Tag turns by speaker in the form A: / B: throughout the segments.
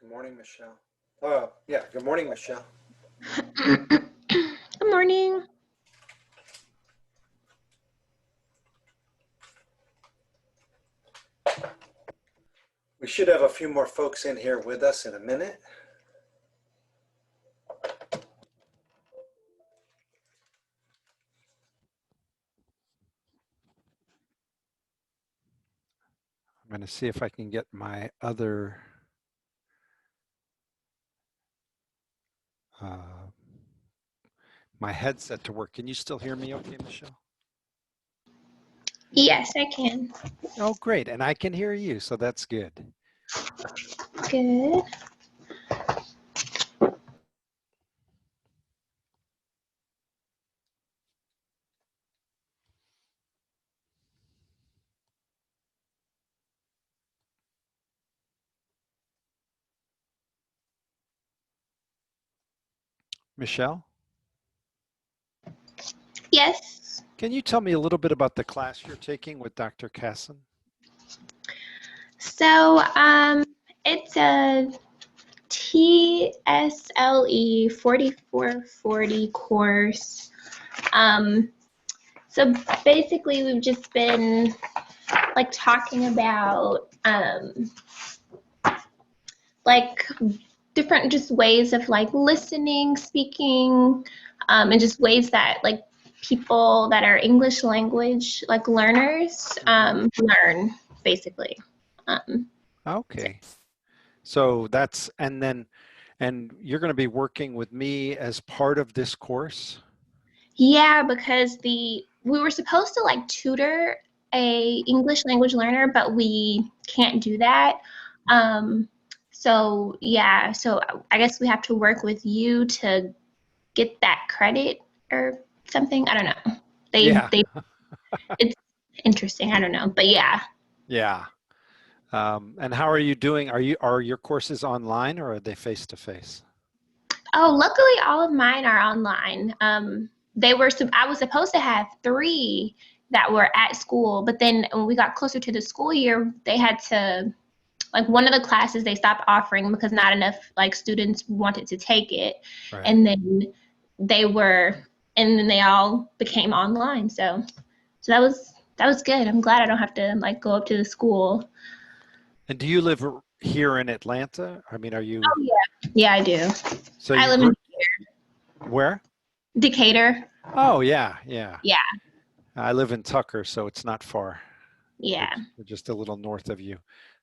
A: Good morning, Michelle. Oh, yeah, good morning, Michelle.
B: Good morning.
A: We should have a few more folks in here with us in a minute. I'm going to see if I can get my other my headset to work. Can you still hear me okay, Michelle?
B: Yes, I can.
A: Oh, great. And I can hear you, so that's good.
B: Good.
A: Michelle,
B: Yes.
A: can you tell me a little bit about the class you're taking with Dr. Casson?
B: So, it's a TSLE 4440 course. So basically we've just been like talking about like different just ways of like listening, speaking, and just ways that like people that are English language like learners learn basically. Um,
A: Okay. So that's, and you're going to be working with me as part of this course?
B: yeah, because we were supposed to like tutor a English language learner, but we can't do that. Um, so yeah, so I guess we have to work with you to get that credit or something. I don't know.
A: Yeah.
B: They it's interesting. I don't know, but yeah.
A: Yeah. And how are you doing? Are your courses online or are they face to face?
B: Oh, luckily all of mine are online. They were I was supposed to have three that were at school, but then when we got closer to the school year, they had to like one of the classes they stopped offering because not enough like students wanted to take it,
A: Right.
B: and then they were and then they all became online. So that was good. I'm glad I don't have to like go up to the school.
A: And do you live here in Atlanta? I mean, are you,
B: Oh yeah, yeah I do.
A: so
B: I
A: you
B: live
A: grew,
B: in
A: where?
B: Decatur.
A: Oh, yeah, yeah.
B: Yeah,
A: I live in Tucker, so it's not far. We're,
B: yeah,
A: we're just a little north of you.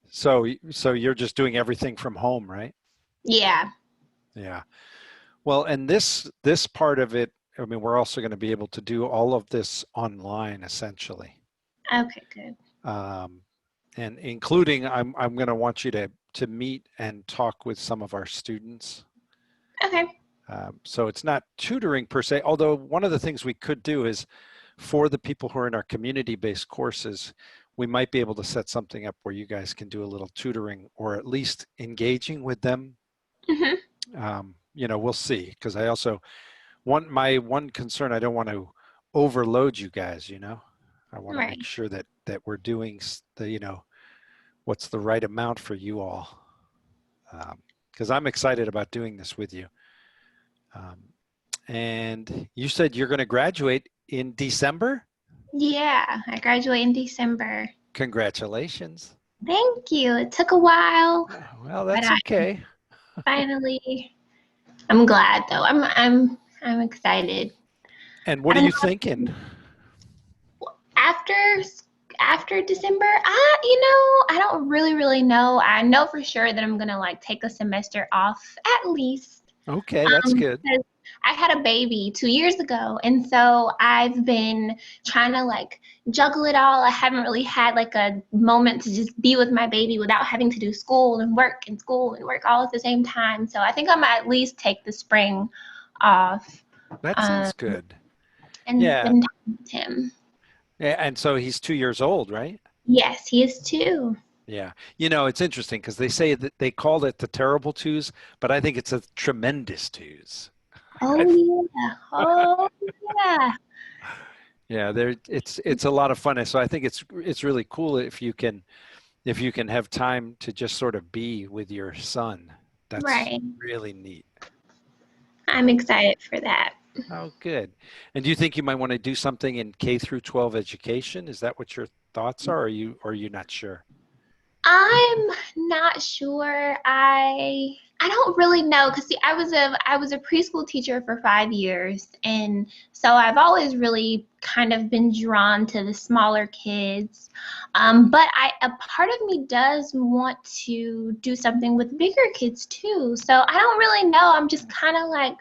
A: So you're just doing everything from home, right?
B: yeah.
A: Yeah. Well, and this part of it, I mean, we're also going to be able to do all of this online essentially.
B: Okay, good.
A: Um, and including I'm going to want you to meet and talk with some of our students.
B: Okay.
A: So it's not tutoring per se, although one of the things we could do is for the people who are in our community-based courses, we might be able to set something up where you guys can do a little tutoring or at least engaging with them.
B: Hmm.
A: We'll see. Because I also want my one concern, I don't want to overload you guys, I want to make
B: Right.
A: sure that we're doing what's the right amount for you all. Because I'm excited about doing this with you. Um, and you said you're going to graduate in December?
B: Yeah, I graduate in December.
A: Congratulations.
B: Thank you. It took a while,
A: Well,
B: but
A: that's
B: I
A: okay.
B: finally. I'm glad though. I'm excited.
A: And
B: I
A: what are
B: don't
A: you
B: know.
A: thinking?
B: After after December, I don't really know. I know for sure that I'm gonna like take a semester off at least.
A: Okay, that's good.
B: Because I had a baby 2 years ago, and so I've been trying to like juggle it all. I haven't really had like a moment to just be with my baby without having to do school and work all at the same time. So I think I'm at least take the spring off,
A: That
B: um,
A: sounds good.
B: and
A: Yeah.
B: spend time with him.
A: Yeah, and so he's 2 years old, right?
B: Yes, he is too.
A: Yeah. It's interesting because they say that they called it the terrible twos, but I think it's a tremendous twos.
B: Oh yeah. Oh yeah.
A: Yeah, it's a lot of fun. And so I think it's really cool if you can have time to just sort of be with your son. That's
B: Right.
A: really neat.
B: I'm excited for that.
A: Oh, good. And do you think you might want to do something in K through 12 education? Is that what your thoughts are? Or are you not sure?
B: I'm not sure. I don't really know because see, I was a preschool teacher for 5 years, and so I've always really kind of been drawn to the smaller kids. But a part of me does want to do something with bigger kids too. So I don't really know. I'm just kind of like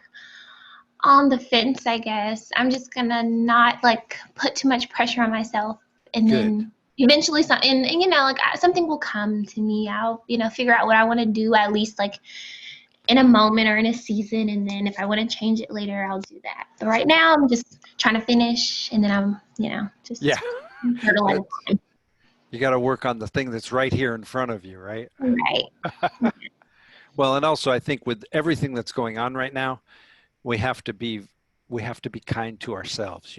B: on the fence, I guess. I'm just gonna not like put too much pressure on myself, and
A: Good.
B: then eventually something, and like something will come to me. I'll figure out what I want to do at least like in a moment or in a season, and then if I want to change it later, I'll do that. But right now, I'm just trying to finish, and then I'm
A: Yeah.
B: just hurdling.
A: You got to work on the thing that's right here in front of you, right?
B: Right.
A: Well, and also I think with everything that's going on right now, we have to be we have to be kind to ourselves,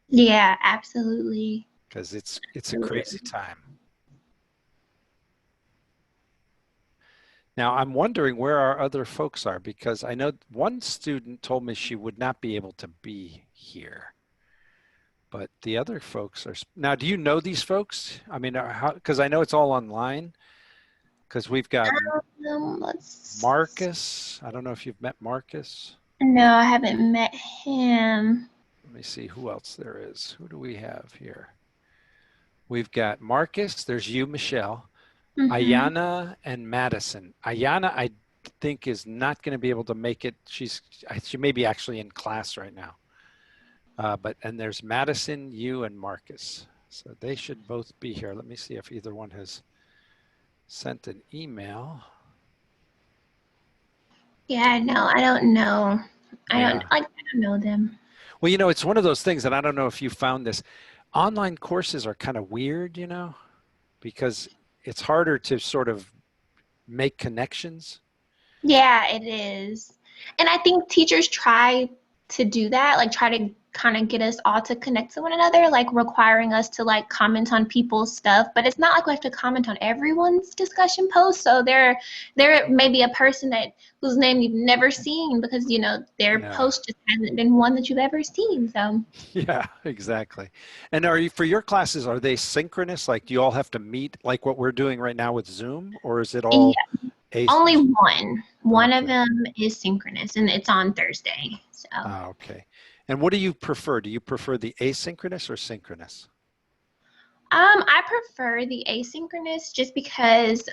B: Yeah, absolutely.
A: because it's a crazy
B: Absolutely.
A: time. Now, I'm wondering where our other folks are because I know one student told me she would not be able to be here, but the other folks are. Now, do you know these folks? I mean, how, because I know it's all online because we've got
B: Let's.
A: Marcus. I don't know if you've met Marcus.
B: No, I haven't met him.
A: Let me see who else there is. Who do we have here? We've got Marcus. There's you, Michelle,
B: Mm-hmm.
A: Ayana, and Madison. Ayana, I think, is not going to be able to make it. She may be actually in class right now. And there's Madison, you, and Marcus. So they should both be here. Let me see if either one has sent an email.
B: Yeah, no, I don't know.
A: Yeah.
B: I don't know them.
A: Well, it's one of those things, and I don't know if you found this. Online courses are kind of weird, because it's harder to sort of make connections.
B: Yeah, it is. And I think teachers try to do that, like try to kind of get us all to connect to one another, like requiring us to like comment on people's stuff, but it's not like we have to comment on everyone's discussion post. So there may be a person that whose name you've never seen because their
A: Yeah.
B: post just hasn't been one that you've ever seen. So
A: Yeah, exactly. And for your classes, are they synchronous? Like, do you all have to meet like what we're doing right now with Zoom, or is it
B: yeah,
A: all ace?
B: only one. One of
A: Okay.
B: them is synchronous and it's on Thursday. So
A: Okay. And what do you prefer? Do you prefer the asynchronous or synchronous?
B: I prefer the asynchronous just because,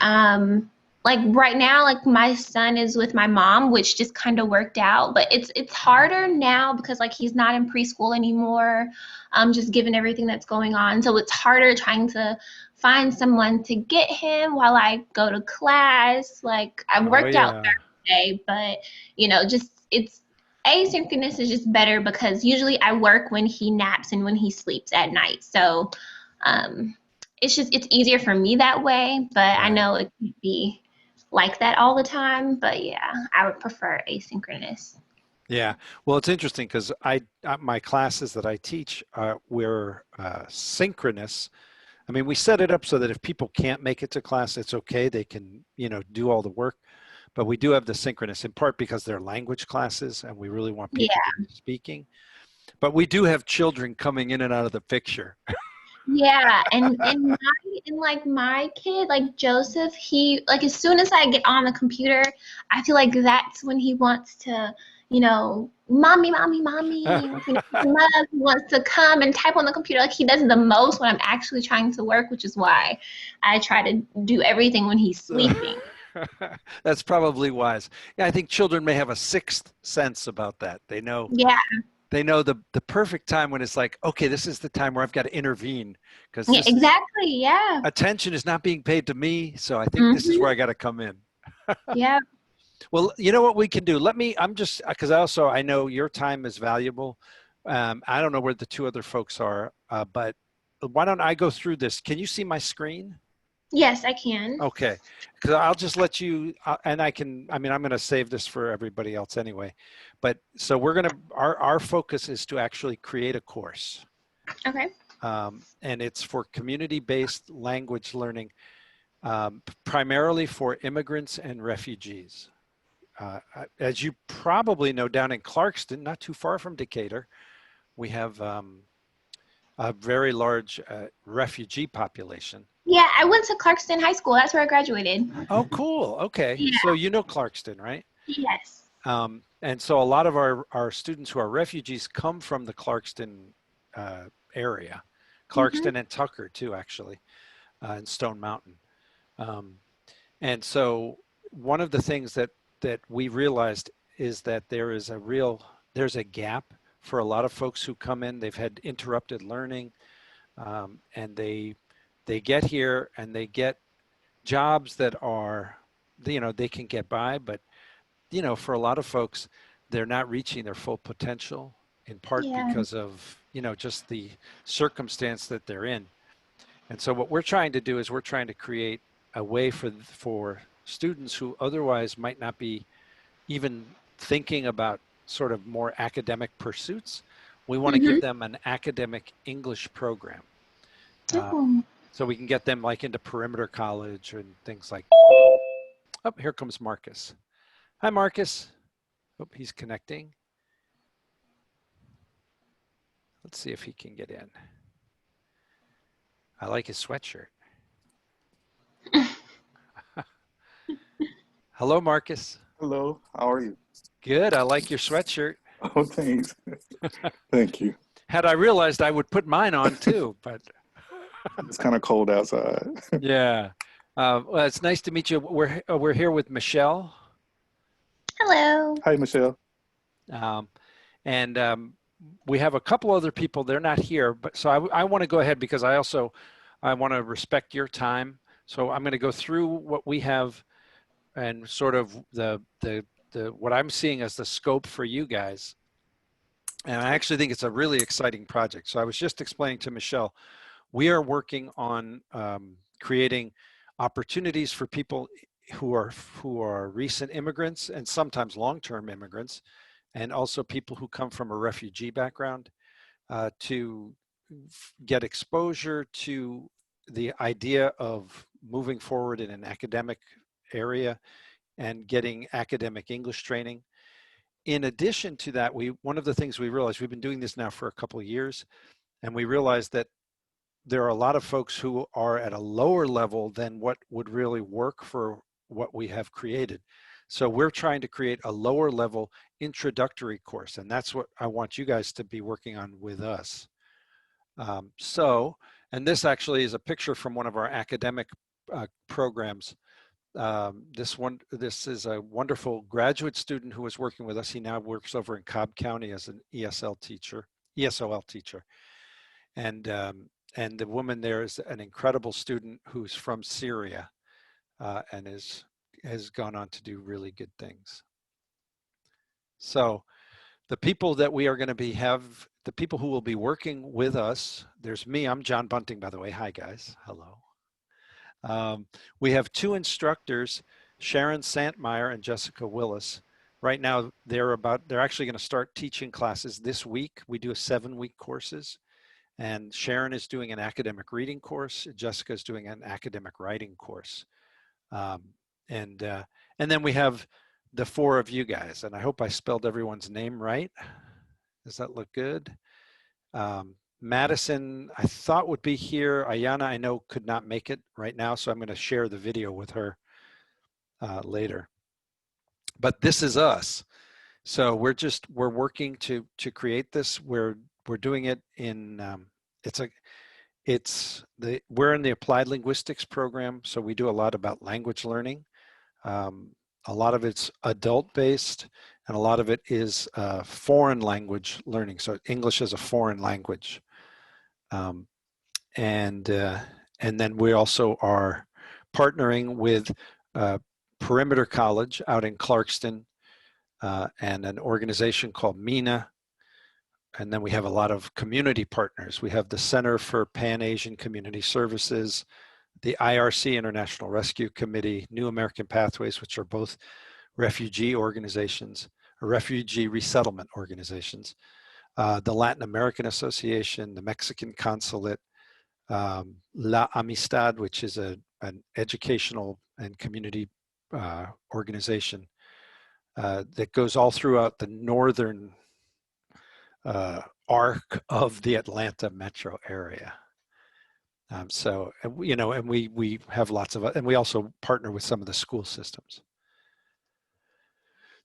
B: like right now, like my son is with my mom, which just kind of worked out. But it's harder now because like he's not in preschool anymore, just given everything that's going on. So it's harder trying to find someone to get him while I go to class. Like I've
A: Oh,
B: worked out
A: yeah.
B: Thursday, but just it's asynchronous is just better because usually I work when he naps and when he sleeps at night. So um, it's easier for me that way, but I
A: Right.
B: know it could be like that all the time. But yeah, I would prefer asynchronous.
A: Yeah. Well, it's interesting because my classes that I teach, we're synchronous. I mean, we set it up so that if people can't make it to class, it's okay. They can, do all the work. But we do have the synchronous in part because they're language classes and we really want
B: Yeah,
A: people to be speaking. But we do have children coming in and out of the picture.
B: yeah, and like my kid, like Joseph, he like as soon as I get on the computer, I feel like that's when he wants to, mommy, mommy, mommy. Like, he wants to come and type on the computer. Like he does the most when I'm actually trying to work, which is why I try to do everything when he's sleeping.
A: That's probably wise. Yeah, I think children may have a sixth sense about that.
B: Yeah,
A: They know the perfect time when it's like, okay, this is the time where I've got to intervene because
B: yeah,
A: this is
B: exactly. Yeah.
A: attention is not being paid to me. So I think this is where
B: Mm-hmm.
A: I got to come in.
B: Yeah.
A: Well, you know what we can do? I'm just, because I know your time is valuable. I don't know where the two other folks are, but why don't I go through this? Can you see my screen?
B: Yes, I can.
A: Okay, because I'll just let you, and I mean, I'm going to save this for everybody else anyway. But so our focus is to actually create a course.
B: Okay.
A: And it's for community-based language learning, primarily for immigrants and refugees. as you probably know, down in Clarkston, not too far from Decatur, we have a very large refugee population.
B: Yeah, I went to Clarkston High School. That's where I graduated.
A: Oh, cool. Okay.
B: Yeah.
A: So you know Clarkston, right?
B: Yes.
A: And so a lot of our students who are refugees come from the Clarkston area,
B: Mhm.
A: Clarkston and Tucker too, actually, and Stone Mountain. Um, and so one of the things that we realized is that there's a gap for a lot of folks who come in. They've had interrupted learning, and they get here and they get jobs that are, they can get by, but for a lot of folks, they're not reaching their full potential in part
B: Yeah.
A: because of, just the circumstance that they're in. And so what we're trying to do is we're trying to create a way for students who otherwise might not be even thinking about sort of more academic pursuits. We want to give
B: Mhm.
A: them an academic English program. Um,
B: Oh.
A: so we can get them like into perimeter college and things like, oh, here comes Marcus. Hi, Marcus. Oh, he's connecting. Let's see if he can get in. I like his sweatshirt. Hello, Marcus.
C: Hello, how are you?
A: Good. I like your sweatshirt.
C: Oh, thanks. Thank you.
A: Had I realized I would put mine on too, but
C: It's kind of cold outside.
A: yeah. Well, it's nice to meet you. We're here with Michelle,
B: Hello.
C: Hi, Michelle.
A: um, and we have a couple other people. They're not here, but so I want to go ahead because I want to respect your time. So I'm going to go through what we have and sort of the what I'm seeing as the scope for you guys. And I actually think it's a really exciting project. So I was just explaining to Michelle, we are working on creating opportunities for people who are recent immigrants and sometimes long-term immigrants, and also people who come from a refugee background to get exposure to the idea of moving forward in an academic area and getting academic English training. In addition to that, one of the things we realized, we've been doing this now for a couple of years, and we realized that there are a lot of folks who are at a lower level than what would really work for what we have created. So we're trying to create a lower level introductory course, and that's what I want you guys to be working on with us. And this actually is a picture from one of our academic programs. This is a wonderful graduate student who was working with us. He now works over in Cobb County as an ESOL teacher, and the woman there is an incredible student who's from Syria and has gone on to do really good things. So the people that we are going to the people who will be working with us, there's me, I'm John Bunting, by the way. Hi guys, hello. We have two instructors, Sharon Santmeyer and Jessica Willis. Right now, they're actually going to start teaching classes this week. We do 7-week courses, and Sharon is doing an academic reading course. Jessica is doing an academic writing course. Um, and then we have the 4 of you guys, and I hope I spelled everyone's name right. Does that look good? Madison, I thought would be here. Ayana, I know, could not make it right now, so I'm going to share the video with her later. But this is us. So we're working to create this. We're doing it in we're in the applied linguistics program, so we do a lot about language learning. A lot of it's adult based, and a lot of it is foreign language learning. So English as a foreign language. And then we also are partnering with Perimeter College out in Clarkston and an organization called MENA. And then we have a lot of community partners. We have the Center for Pan-Asian Community Services, the IRC, International Rescue Committee, New American Pathways, which are both refugee organizations, or refugee resettlement organizations, the Latin American Association, the Mexican Consulate, La Amistad, which is an educational and community organization, that goes all throughout the northern arc of the Atlanta metro area. So, you know, and we have lots of, and we also partner with some of the school systems.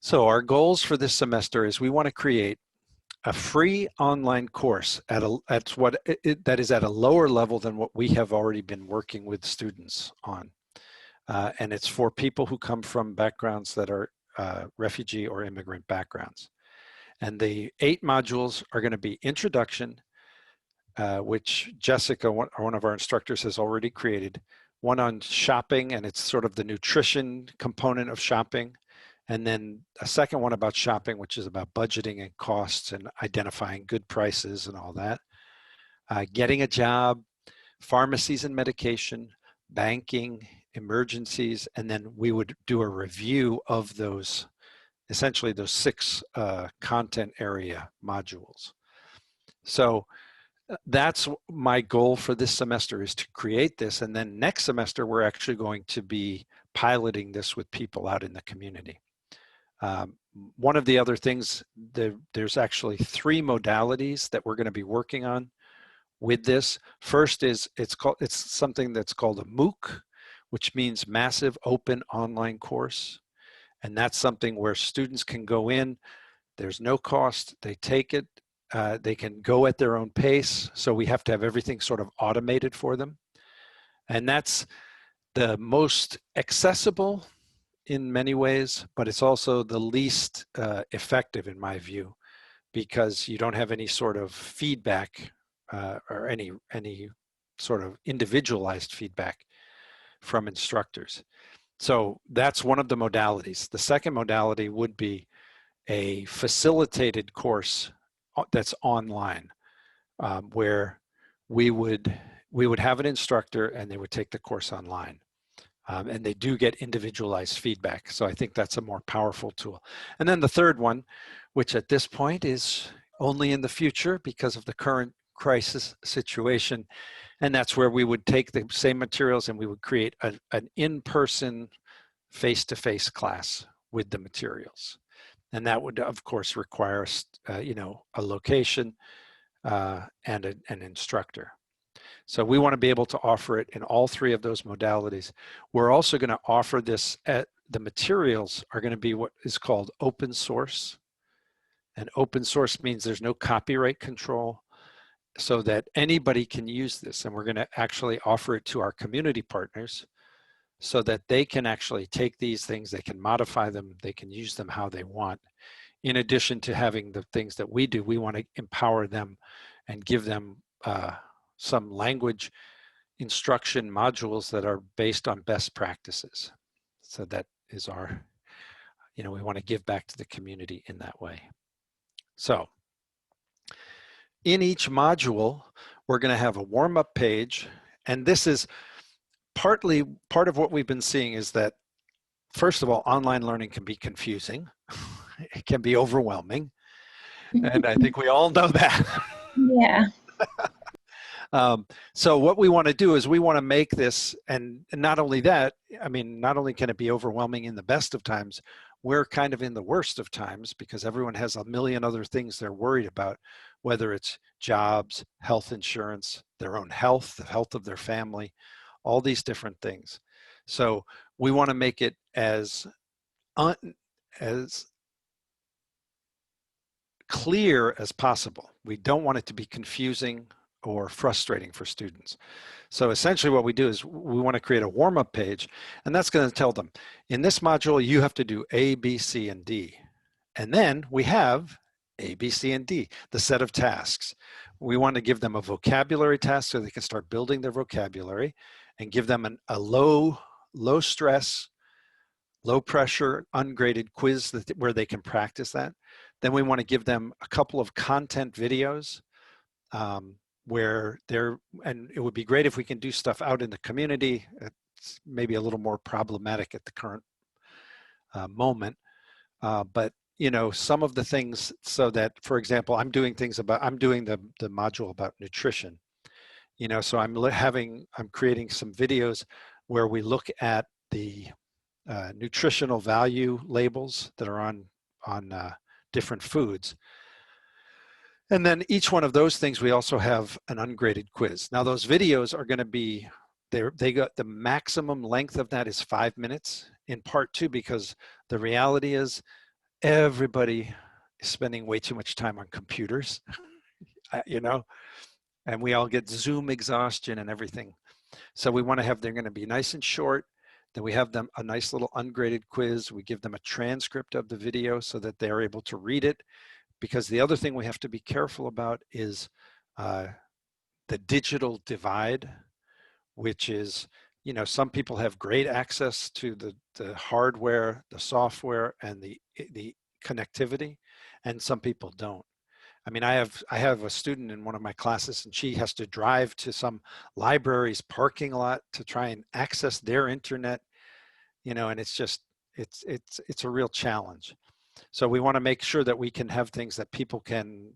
A: So our goals for this semester is we want to create a free online course at that is at a lower level than what we have already been working with students on. And it's for people who come from backgrounds that are refugee or immigrant backgrounds. And the 8 modules are going to be introduction, which Jessica, one of our instructors, has already created. One on shopping, and it's sort of the nutrition component of shopping. And then a second one about shopping, which is about budgeting and costs and identifying good prices and all that. Getting a job, pharmacies and medication, banking, emergencies, and then we would do a review of those, essentially those 6 content area modules. So that's my goal for this semester, is to create this. And then next semester, we're actually going to be piloting this with people out in the community. One of the other things, there's actually 3 modalities that we're going to be working on with this. First is it's something that's called a MOOC, which means Massive Open Online Course. And that's something where students can go in, there's no cost, they take it, they can go at their own pace. So we have to have everything sort of automated for them. And that's the most accessible in many ways, but it's also the least effective in my view, because you don't have any sort of feedback or any sort of individualized feedback from instructors. So that's one of the modalities. The second modality would be a facilitated course that's online, where we would have an instructor and they would take the course online. And they do get individualized feedback. So I think that's a more powerful tool. And then the third one, which at this point is only in the future because of the current crisis situation, and that's where we would take the same materials and we would create an in-person, face-to-face class with the materials. And that would, of course, require you know, a location and an instructor. So we want to be able to offer it in all 3 of those modalities. We're also going to offer this the materials are going to be what is called open source. And open source means there's no copyright control, so that anybody can use this. And we're going to actually offer it to our community partners so that they can actually take these things, they can modify them, they can use them how they want. In addition to having the things that we do, we want to empower them and give them some language instruction modules that are based on best practices. So that is our, you know, we want to give back to the community in that way. So in each module, we're going to have a warm-up page. And this is part of what we've been seeing is that, first of all, online learning can be confusing. It can be overwhelming. And I think we all know that.
B: Yeah.
A: So what we want to do is we want to make this, and not only that, I mean, not only can it be overwhelming in the best of times, we're kind of in the worst of times because everyone has a million other things they're worried about, whether it's jobs, health insurance, their own health, the health of their family, all these different things. So we want to make it as clear as possible. We don't want it to be confusing or frustrating for students. So essentially what we do is we want to create a warm-up page, and that's going to tell them, in this module, you have to do A, B, C, and D. And then we have A, B, C, and D, the set of tasks. We want to give them a vocabulary task so they can start building their vocabulary, and give them a low stress, low pressure, ungraded quiz where they can practice that. Then we want to give them a couple of content videos where and it would be great if we can do stuff out in the community. It's maybe a little more problematic at the current moment, but you know, some of the things, so that, for example, I'm doing the module about nutrition, you know, so I'm creating some videos where we look at the nutritional value labels that are on different foods. And then each one of those things, we also have an ungraded quiz. Now those videos are going to be, they got the maximum length of that is 5 minutes in part two, because the reality is everybody is spending way too much time on computers, you know, and we all get Zoom exhaustion and everything. So we want to have, they're going to be nice and short. Then we have them a nice little ungraded quiz. We give them a transcript of the video so that they're able to read it. Because the other thing we have to be careful about is the digital divide, which is, you know, some people have great access to the hardware, the software, and the connectivity, and some people don't. I mean, I have a student in one of my classes, and she has to drive to some library's parking lot to try and access their internet, you know, and it's just, it's a real challenge. So we want to make sure that we can have things that people can,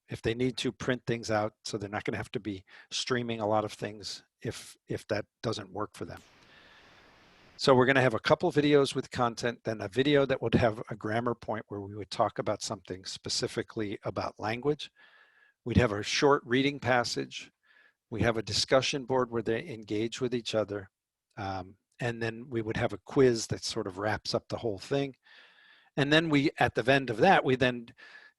A: if they need to, print things out, so they're not going to have to be streaming a lot of things if that doesn't work for them. So we're going to have a couple videos with content, then a video that would have a grammar point where we would talk about something specifically about language. We'd have a short reading passage. We have a discussion board where they engage with each other. And then we would have a quiz that sort of wraps up the whole thing. And then we, at the end of that, we then,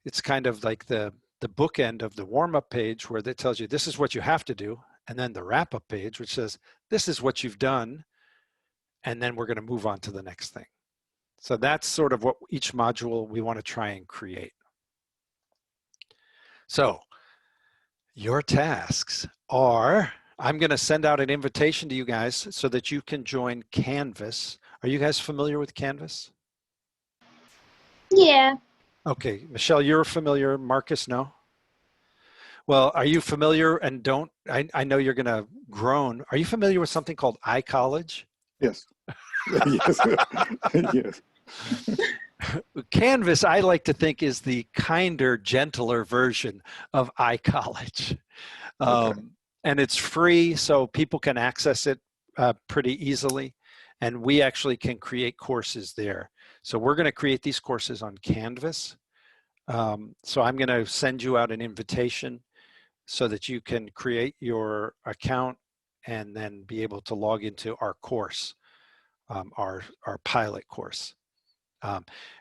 A: it's kind of like the bookend of the warm-up page where it tells you this is what you have to do. And then the wrap-up page, which says, this is what you've done. And then we're going to move on to the next thing. So that's sort of what each module we want to try and create. So your tasks are, I'm going to send out an invitation to you guys so that you can join Canvas. Are you guys familiar with Canvas?
B: Yeah.
A: Okay, Michelle, you're familiar. Marcus, no? Well, are you familiar, and don't, I know you're going to groan. Are you familiar with something called iCollege?
C: Yes. Yes. Yes.
A: Canvas, I like to think, is the kinder, gentler version of iCollege.
C: Okay.
A: And it's free, so people can access it pretty easily. And we actually can create courses there. So we're going to create these courses on Canvas. So I'm going to send you out an invitation so that you can create your account and then be able to log into our course, our pilot course.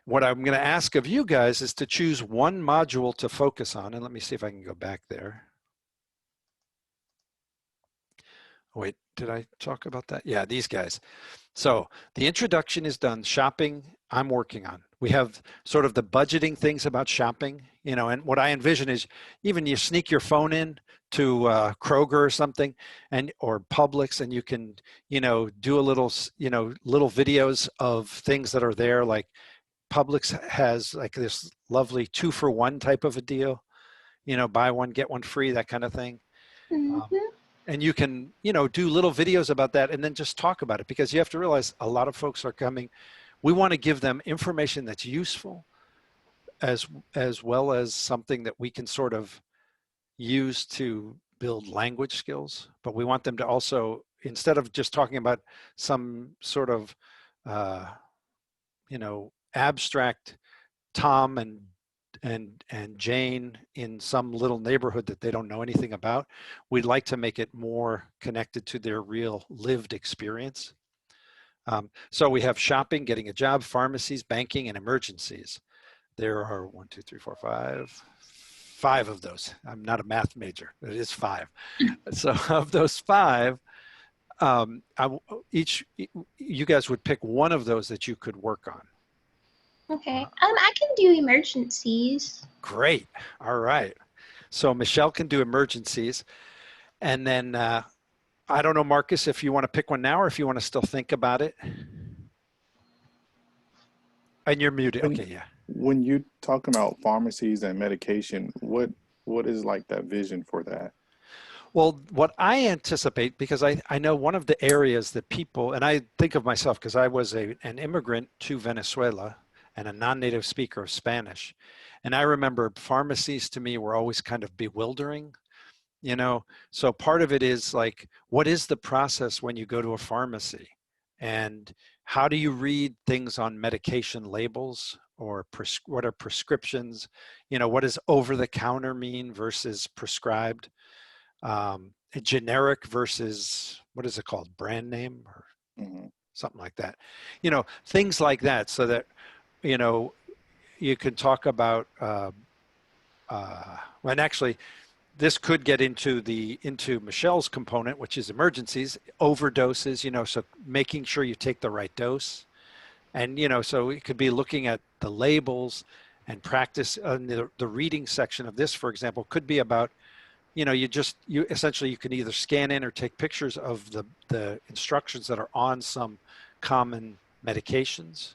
A: What I'm going to ask of you guys is to choose one module to focus on. And let me see if I can go back there. Wait, did I talk about that? Yeah, these guys. So the introduction is done. Shopping, I'm working on. We have sort of the budgeting things about shopping, you know, and what I envision is even you sneak your phone in to Kroger or something, and or Publix, and you can, you know, do a little, you know, little videos of things that are there. Like Publix has like this lovely 2-for-1 type of a deal, you know, buy one, get one free, that kind of thing.
B: Mm-hmm.
A: And you can, you know, do little videos about that and then just talk about it, because you have to realize a lot of folks are coming. We want to give them information that's useful as well as something that we can sort of use to build language skills. But we want them to also, instead of just talking about some sort of, you know, abstract Tom and Jane in some little neighborhood that they don't know anything about, we'd like to make it more connected to their real lived experience. So we have shopping, getting a job, pharmacies, banking, and emergencies. There are 1, 2, 3, 4, 5 of those. I'm not a math major, but it is 5. So of those 5, you guys would pick one of those that you could work on.
B: Okay. I can do emergencies.
A: Great. All right. So Michelle can do emergencies. And then I don't know, Marcus, if you want to pick one now or if you want to still think about it. And you're muted. Okay, yeah.
C: When you talk about pharmacies and medication, what is like that vision for that?
A: Well, what I anticipate, because I know one of the areas that people, and I think of myself because I was an immigrant to Venezuela and a non-native speaker of Spanish. And I remember pharmacies to me were always kind of bewildering, you know? So part of it is like, what is the process when you go to a pharmacy? And how do you read things on medication labels, or what are prescriptions? You know, what does over the counter mean versus prescribed? A generic versus, what is it called, brand name or
C: Hmm.
A: something like that. You know, things like that, so that, you know, you can talk about, and actually, this could get into Michelle's component, which is emergencies, overdoses, you know, so making sure you take the right dose. And, you know, so it could be looking at the labels and practice. The reading section of this, for example, could be about, you know, you essentially, you can either scan in or take pictures of the instructions that are on some common medications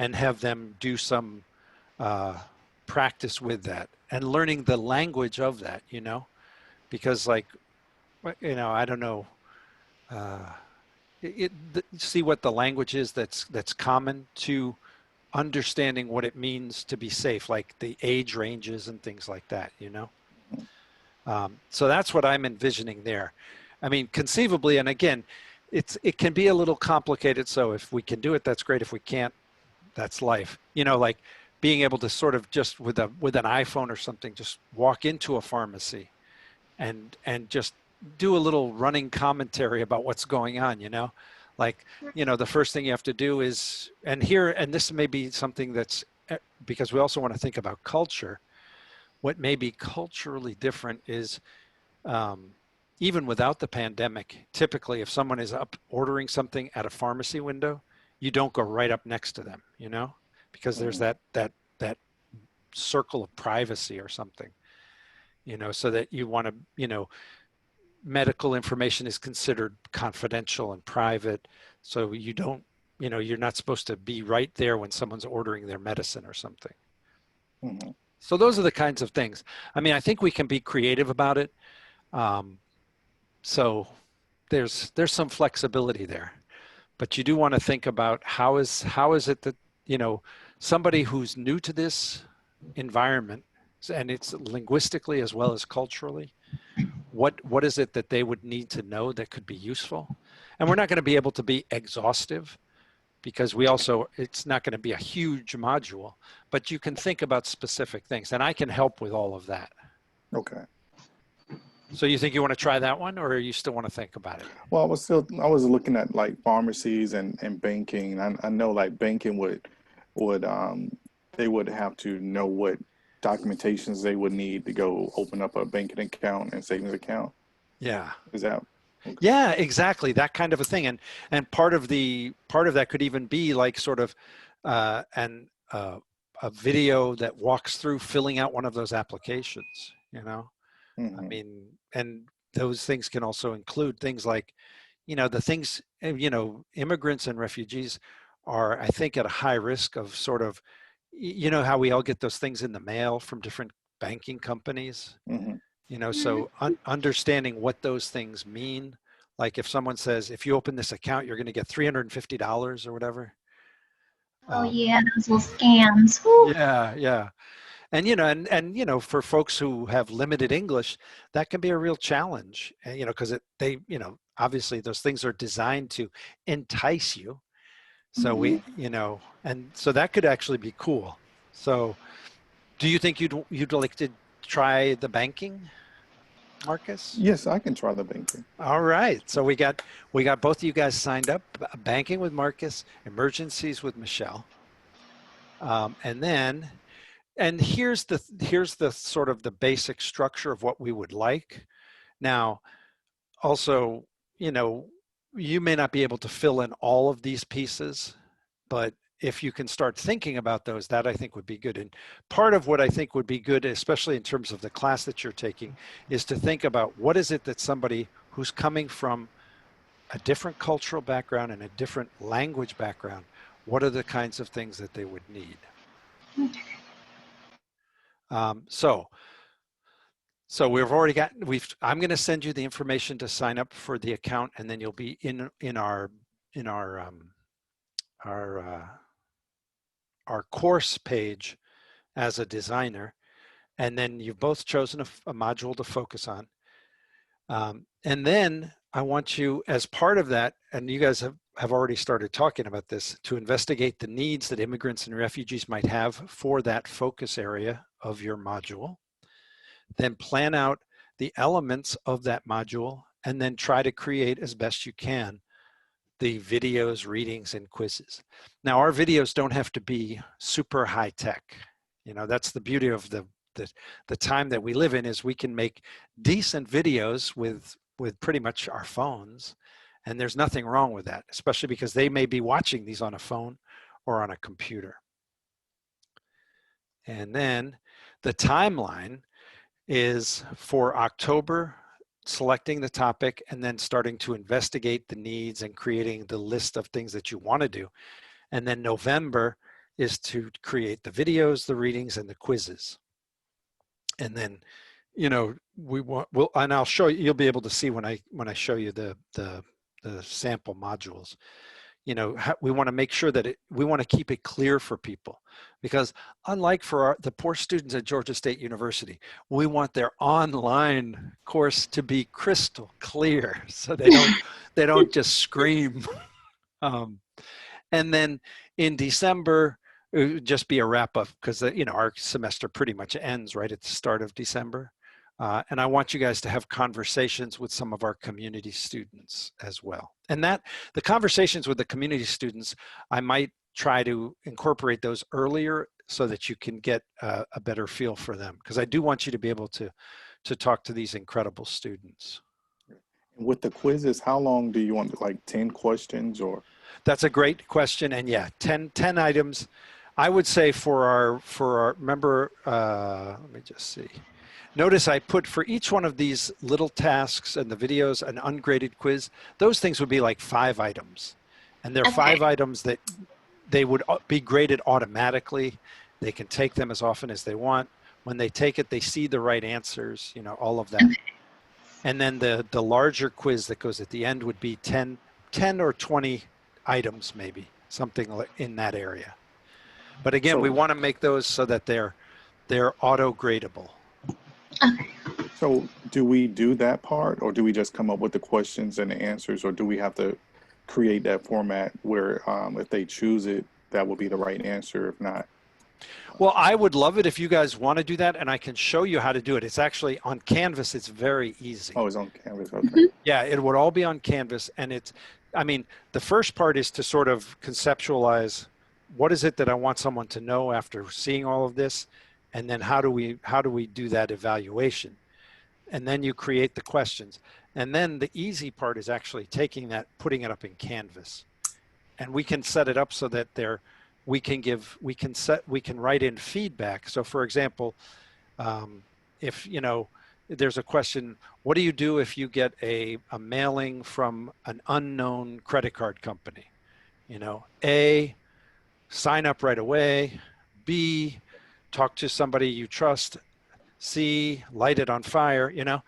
A: and have them do some uh, practice with that and learning the language of that, you know, because like, you know, I don't know, uh, see what the language is that's common to understanding what it means to be safe, like the age ranges and things like that, you know. So that's what I'm envisioning there. I mean, conceivably, and again, it can be a little complicated. So if we can do it, that's great. If we can't, that's life. You know, like being able to sort of just with an iPhone or something, just walk into a pharmacy and just do a little running commentary about what's going on. You know, like, you know, the first thing you have to do is, and this may be something that's, because we also want to think about culture. What may be culturally different is, um, even without the pandemic, typically if someone is up ordering something at a pharmacy window, you don't go right up next to them, you know, because there's
C: Hmm.
A: that circle of privacy or something, you know, so that you want to, you know, medical information is considered confidential and private, so you don't, you know, you're not supposed to be right there when someone's ordering their medicine or something.
C: Hmm.
A: So those are the kinds of things. I mean, I think we can be creative about it. Um, so there's some flexibility there, but you do want to think about how is it that, you know, somebody who's new to this environment, and it's linguistically as well as culturally, what is it that they would need to know that could be useful? And we're not going to be able to be exhaustive, because we also, it's not going to be a huge module, but you can think about specific things, and I can help with all of that.
C: Okay.
A: So you think you want to try that one, or you still want to think about it?
C: Well, I was looking at like pharmacies and banking. I know like banking would they would have to know what documentations they would need to go open up a banking account and savings account.
A: Yeah.
C: Is that okay?
A: Yeah, exactly. That kind of a thing. And part of that could even be like sort of an a video that walks through filling out one of those applications, you know? I
C: Hmm.
A: mean, and those things can also include things like, you know, the things, you know, immigrants and refugees are, I think, at a high risk of sort of, you know, how we all get those things in the mail from different banking companies,
C: Hmm.
A: you know, so understanding what those things mean. Like if someone says, if you open this account, you're going to get $350 or whatever.
B: Oh
A: Um,
B: yeah, those little scams. Whew.
A: yeah, yeah. And, you know, you know, for folks who have limited English, that can be a real challenge, you know, because you know, obviously those things are designed to entice you. So
B: Mhm.
A: you know, and so that could actually be cool. So do you think you'd like to try the banking, Marcus?
C: Yes, I can try the banking.
A: All right. So we got both of you guys signed up. Banking with Marcus, emergencies with Michelle, and then here's the sort of the basic structure of what we would like. Now, also, you know, you may not be able to fill in all of these pieces, but if you can start thinking about those, that I think would be good. And part of what I think would be good, especially in terms of the class that you're taking, is to think about what is it that somebody who's coming from a different cultural background and a different language background, what are the kinds of things that they would need? Um, so, so we've already got, I'm going to send you the information to sign up for the account, and then you'll be in our, our course page as a designer. And then you've both chosen a module to focus on. And then I want you, as part of that, and you guys have already started talking about this, to investigate the needs that immigrants and refugees might have for that focus area of your module. Then plan out the elements of that module, and then try to create as best you can the videos, readings, and quizzes. Now, our videos don't have to be super high tech. You know, that's the beauty of the time that we live in, is we can make decent videos with pretty much our phones, and there's nothing wrong with that, especially because they may be watching these on a phone or on a computer. And then the timeline is for October, selecting the topic and then starting to investigate the needs and creating the list of things that you want to do. And then November is to create the videos, the readings, and the quizzes. And then, you know, and I'll show you, you'll be able to see when I show you the sample modules. You know, we want to make sure that we want to keep it clear for people, because unlike for the poor students at Georgia State University, we want their online course to be crystal clear, so they don't just scream. And then in December, it would just be a wrap up, because you know, our semester pretty much ends right at the start of December. And I want you guys to have conversations with some of our community students as well. And that the conversations with the community students, I might try to incorporate those earlier so that you can get a better feel for them, because I do want you to be able to talk to these incredible students.
C: With the quizzes, how long do you want, like 10 questions or?
A: That's a great question. And yeah, 10 items. I would say for our remember, let me just see. Notice I put for each one of these little tasks and the videos an ungraded quiz. Those things would be like 5 items. And they're 5 items that they would be graded automatically. They can take them as often as they want. When they take it, they see the right answers, you know, all of that. And then the larger quiz that goes at the end would be 10 or 20 items, maybe, something in that area. But again, we want to make those so that they're auto-gradable.
B: Okay.
C: So do we do that part, or do we just come up with the questions and the answers, or do we have to create that format where if they choose it, that will be the right answer? If not,
A: well, I would love it if you guys want to do that, and I can show you how to do it. It's actually on Canvas. It's very easy.
C: oh, it's on Canvas. Okay.
A: Yeah, it would all be on Canvas, and I mean, the first part is to sort of conceptualize what is it that I want someone to know after seeing all of this, and then how do we do that evaluation? And then you create the questions. And then the easy part is actually taking that, putting it up in Canvas. And we can set it up so that we can write in feedback. So for example, if, you know, there's a question, what do you do if you get a mailing from an unknown credit card company? You know, A, sign up right away. B, talk to somebody you trust. C, light it on fire, you know.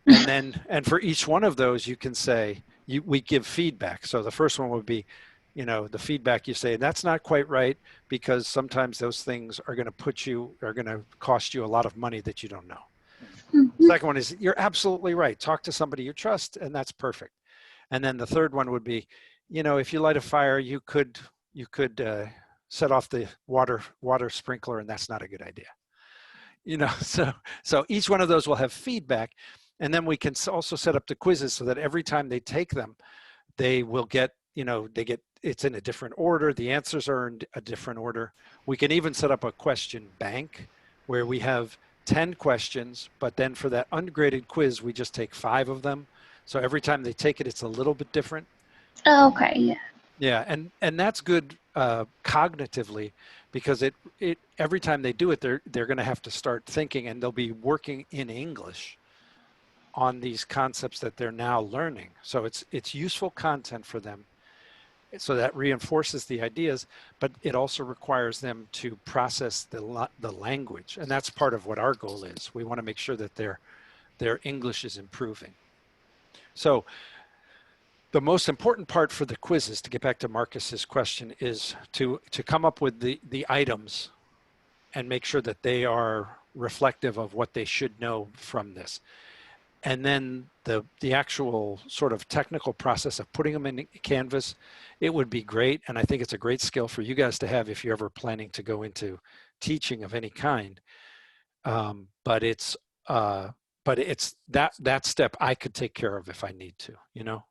A: And for each one of those, you can say, we give feedback. So the first one would be, you know, the feedback you say, that's not quite right, because sometimes those things are going to cost you a lot of money that you don't know. The second one is, you're absolutely right. Talk to somebody you trust, and that's perfect. And then the third one would be, you know, if you light a fire, you could set off the water sprinkler, and that's not a good idea. You know, so each one of those will have feedback, and then we can also set up the quizzes so that every time they take them, they will get, you know, it's in a different order. The answers are in a different order. We can even set up a question bank where we have 10 questions, but then for that ungraded quiz, we just take 5 of them. So every time they take it, it's a little bit different.
B: Okay, yeah.
A: Yeah, and that's good cognitively, because every time they do it, they're going to have to start thinking, and they'll be working in English on these concepts that they're now learning. So it's useful content for them. So that reinforces the ideas, but it also requires them to process the language, and that's part of what our goal is. We want to make sure that their English is improving. So the most important part for the quizzes, to get back to Marcus's question, is to come up with the items and make sure that they are reflective of what they should know from this. and then the actual sort of technical process of putting them in Canvas, it would be great. And I think it's a great skill for you guys to have if you're ever planning to go into teaching of any kind. But it's that step I could take care of if I need to, you know.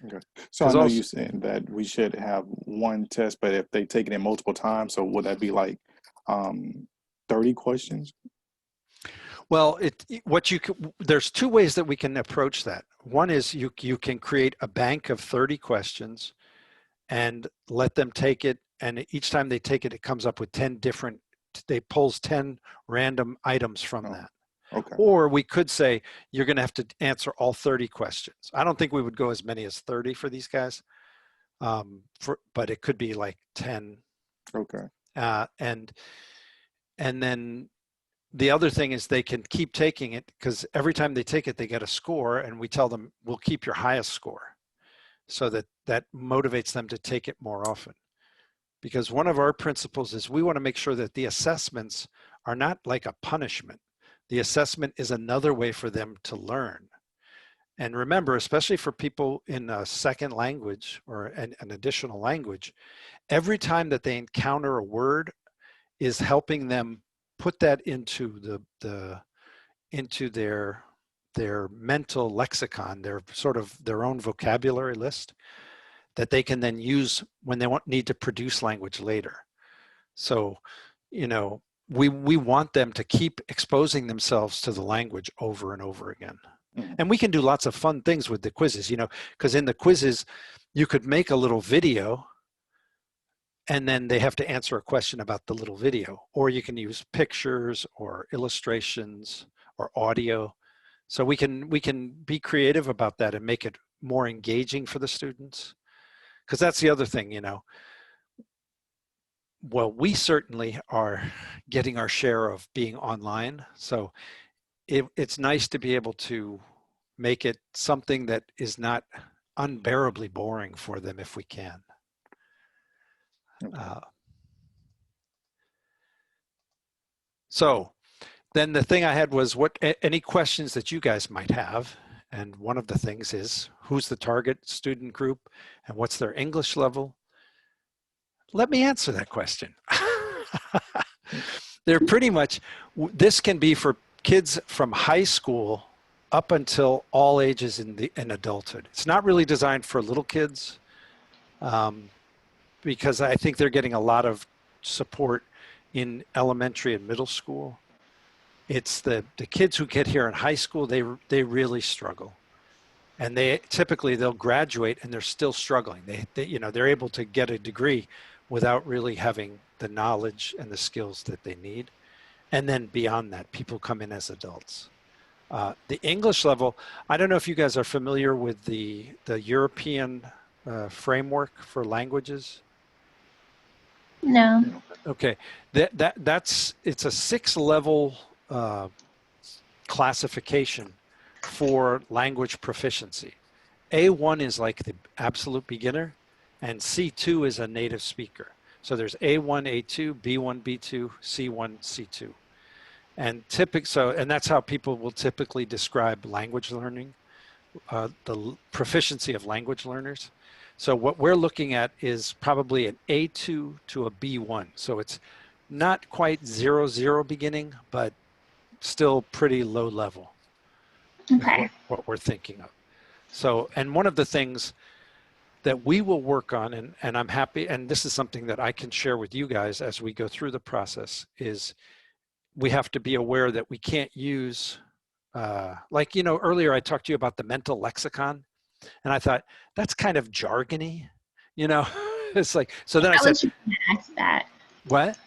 C: Okay. So I
A: Because
C: know you
A: also,
C: saying that we should have one test, but if they take it in multiple times, so would that be like um 30 questions?
A: well, what you can, there's two ways that we can approach that. One is you can create a bank of 30 questions and let them take it, and each time they take it, it comes up with 10 different, they pulls 10 random items from
C: Oh,
A: that.
C: okay.
A: Or we could say you're going to have to answer all 30 questions. I don't think we would go as many as 30 for these guys, but it could be like 10.
C: Okay.
A: Uh, and and then the other thing is they can keep taking it, because every time they take it, they get a score, and we tell them we'll keep your highest score, so that motivates them to take it more often. Because one of our principles is we want to make sure that the assessments are not like a punishment. The assessment is another way for them to learn. And remember, especially for people in a second language or an additional language, every time that they encounter a word is helping them put that into into their mental lexicon, their sort of their own vocabulary list that they can then use when they need to produce language later. So, you know, we want them to keep exposing themselves to the language over and over again.
C: Mhm.
A: And we can do lots of fun things with the quizzes, you know, because in the quizzes, you could make a little video and then they have to answer a question about the little video, or you can use pictures or illustrations or audio. So we can be creative about that and make it more engaging for the students. Because that's the other thing, you know. Well, we certainly are getting our share of being online. So it's nice to be able to make it something that is not unbearably boring for them if we can.
C: Okay.
A: Uh, so then the thing I had was any questions that you guys might have. And one of the things is who's the target student group and what's their English level? Let me answer that question. They're pretty much, this can be for kids from high school up until all ages in adulthood. It's not really designed for little kids, um, because I think they're getting a lot of support in elementary and middle school. It's the kids who get here in high school, they really struggle. And they typically they'll graduate and they're still struggling. They you know, they're able to get a degree without really having the knowledge and the skills that they need. And then beyond that, people come in as adults. The English level, I don't know if you guys are familiar with the European framework for languages.
B: No.
A: Okay, that's it's a 6 level uh, classification for language proficiency. A1 is like the absolute beginner, and C2 is a native speaker. So there's A1, A2, B1, B2, C1, C2. And and that's how people will typically describe language learning, the proficiency of language learners. So what we're looking at is probably an A2 to a B1. So it's not quite 0, 0 beginning, but still pretty low level is
B: Okay.
A: what we're thinking of. So, and one of the things that we will work on, and I'm happy, and this is something that I can share with you guys as we go through the process, is we have to be aware that we can't use, like, you know, earlier I talked to you about the mental lexicon, and I thought that's kind of jargony, you know. It's like, so then I
B: I
A: said,
B: was just gonna ask that.
A: what?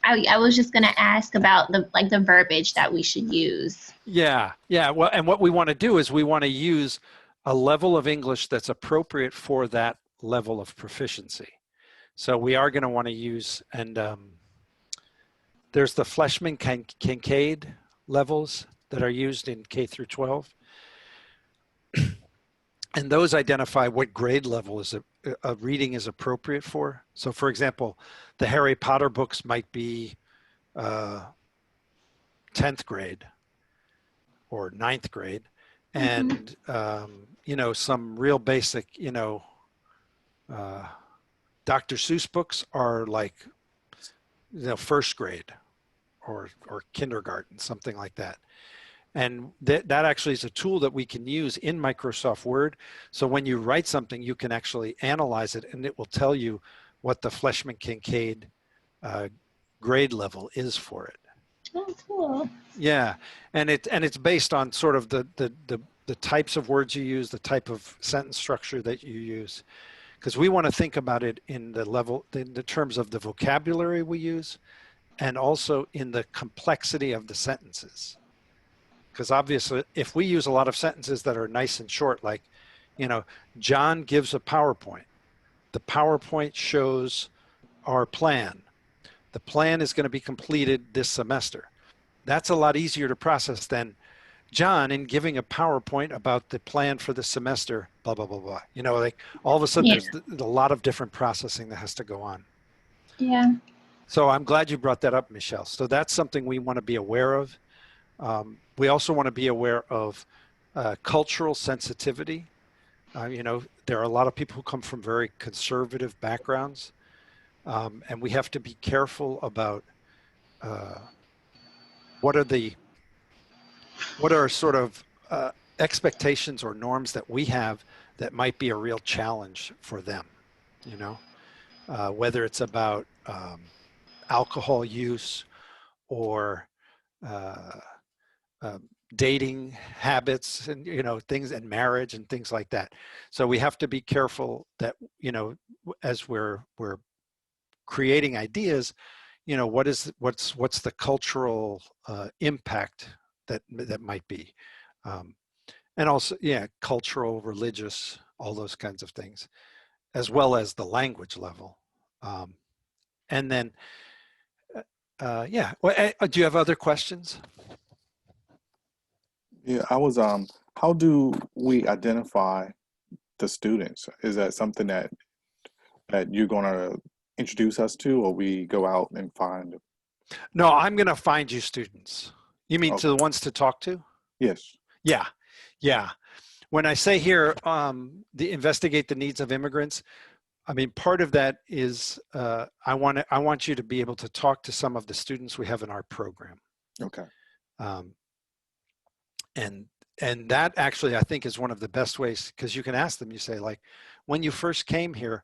B: I was just gonna ask about the verbiage that we should use.
A: Yeah, yeah. Well, and what we want to do is we want to use a level of English that's appropriate for that level of proficiency. So we are going to want to use, and there's the Fleshman-Kincaid levels that are used in K through 12. And those identify what grade level is a reading is appropriate for. So for example, the Harry Potter books might be 10th grade or 9th grade. and you know, some real basic, you know, Dr. Seuss books are like, you know, first grade or kindergarten, something like that. And that actually is a tool that we can use in Microsoft Word. So when you write something, you can actually analyze it, and it will tell you what the Fleshman-Kincaid grade level is for it.
B: Oh, cool.
A: Yeah, and it's based on sort of the types of words you use, the type of sentence structure that you use, because we want to think about it in the terms of the vocabulary we use, and also in the complexity of the sentences. Because obviously, if we use a lot of sentences that are nice and short, like, you know, John gives a PowerPoint. The PowerPoint shows our plan. The plan is going to be completed this semester. That's a lot easier to process than John in giving a PowerPoint about the plan for the semester, blah, blah, blah, blah. You know, like all of a sudden
B: Yeah.
A: there's a lot of different processing that has to go on.
B: Yeah.
A: So I'm glad you brought that up, Michelle. So that's something we want to be aware of. We also want to be aware of cultural sensitivity. You know, there are a lot of people who come from very conservative backgrounds, and we have to be careful about uh, what are sort of expectations or norms that we have that might be a real challenge for them. You know, whether it's about alcohol use or uh, uh, dating habits and, you know, things, and marriage and things like that. So we have to be careful that, you know, as we're creating ideas, you know, what's the cultural impact that might be, um, and also, yeah, cultural, religious, all those kinds of things, as well as the language level. And then yeah, well, do you have other questions?
C: Yeah, I was how do we identify the students? Is that something that you're gonna introduce us to, or we go out and find?
A: No, I'm going to find you students. You mean
C: Oh,
A: to the ones to talk to?
C: yes.
A: Yeah, yeah. When I say here, the investigate the needs of immigrants, I mean, part of that is I want you to be able to talk to some of the students we have in our program,
C: Okay.
A: um, and and that actually I think is one of the best ways, because you can ask them. You say, like, when you first came here,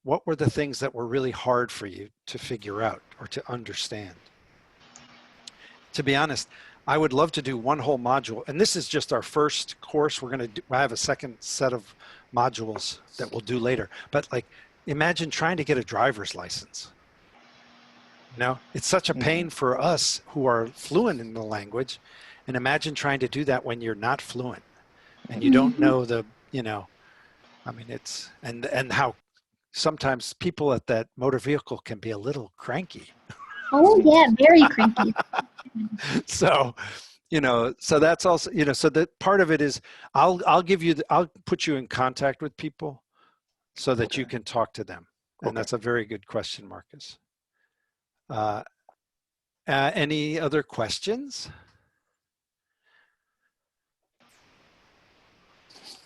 A: what were the things that were really hard for you to figure out or to understand? To be honest, I would love to do one whole module, and this is just our first course. We're going to I have a second set of modules that we'll do later. But like, imagine trying to get a driver's license. You know, it's such a
C: Hmm.
A: pain for us who are fluent in the language, and imagine trying to do that when you're not fluent and you
C: Hmm.
A: don't
B: Hmm.
A: know you know, I mean, it's and how sometimes people at that motor vehicle can be a little cranky.
B: Oh, yeah, very cranky.
A: So, you know, so that's also, you know, so that part of it is I'll give you I'll put you in contact with people so that
C: Okay.
A: you can talk to them. And
C: Okay.
A: that's a very good question, Marcus. uh, any other questions?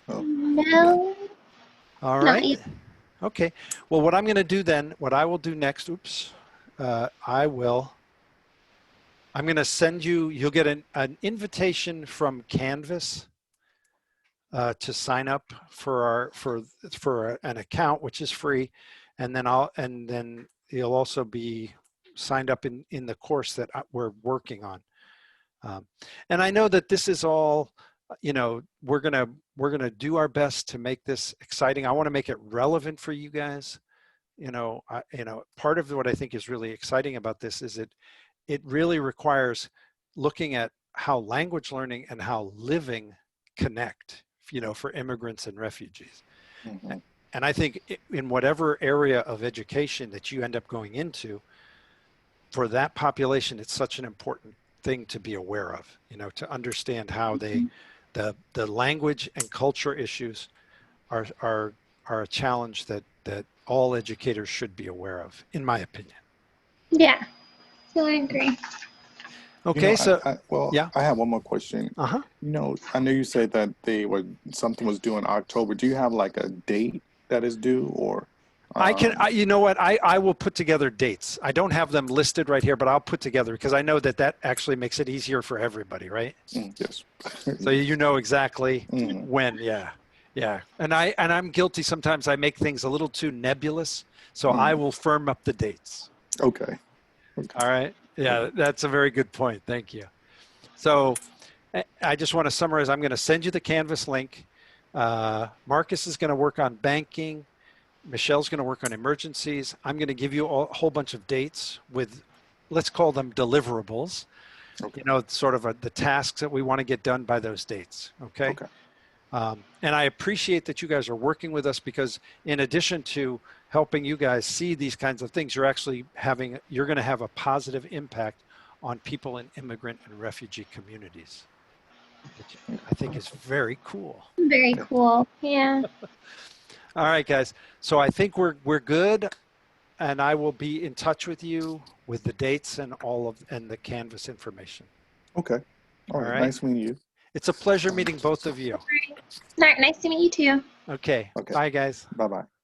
C: Oh,
B: No,
A: All
B: not
A: right.
B: yet.
A: Okay, well, what I'm going to do then, what I will do next, oops, I'm going to send you, you'll get an invitation from Canvas to sign up for an account, which is free, and then you'll also be signed up in the course that we're working on. Um, and I know that this is all, you know, we're gonna do our best to make this exciting. I want to make it relevant for you guys. Part of what I think is really exciting about this is it really requires looking at how language learning and how living connect, you know, for immigrants and refugees.
C: hmm.
A: And I think in whatever area of education that you end up going into, for that population, it's such an important thing to be aware of, you know, to understand how the language and culture issues are a challenge that all educators should be aware of, in my opinion.
B: Yeah, so I agree.
C: You know,
A: Okay, so
C: well,
A: yeah.
C: I have one more question.
A: Uh-huh.
C: You know, I know you said that something was due in October. Do you have like a date that is due, or
A: You know what? I will put together dates. I don't have them listed right here, but I'll put together because I know that that actually makes it easier for everybody, right?
C: yes.
A: So you know exactly
C: Mhm.
A: when, yeah. Yeah. And I'm guilty sometimes I make things a little too nebulous, so I will firm up the dates.
C: Okay. Okay.
A: All right? Yeah,
C: Okay.
A: that's a very good point. Thank you. So I just want to summarize. I'm going to send you the Canvas link. Marcus is going to work on banking. Michelle's going to work on emergencies. I'm going to give you a whole bunch of dates with, let's call them deliverables,
C: Okay.
A: sort of the tasks that we want to get done by those dates. Okay.
C: Okay.
A: And I appreciate that you guys are working with us because in addition to helping you guys see these kinds of things, you're going to have a positive impact on people in immigrant and refugee communities, which I think is very cool.
B: Very cool. Yeah.
A: All right, guys. So I think we're good, and I will be in touch with you with the dates and and the Canvas information.
C: Okay. All
A: All
C: right.
A: right.
C: Nice meeting you.
A: It's a pleasure meeting both of you.
B: Nice to meet you too.
A: Okay.
C: Okay.
A: Bye, guys.
C: Bye bye.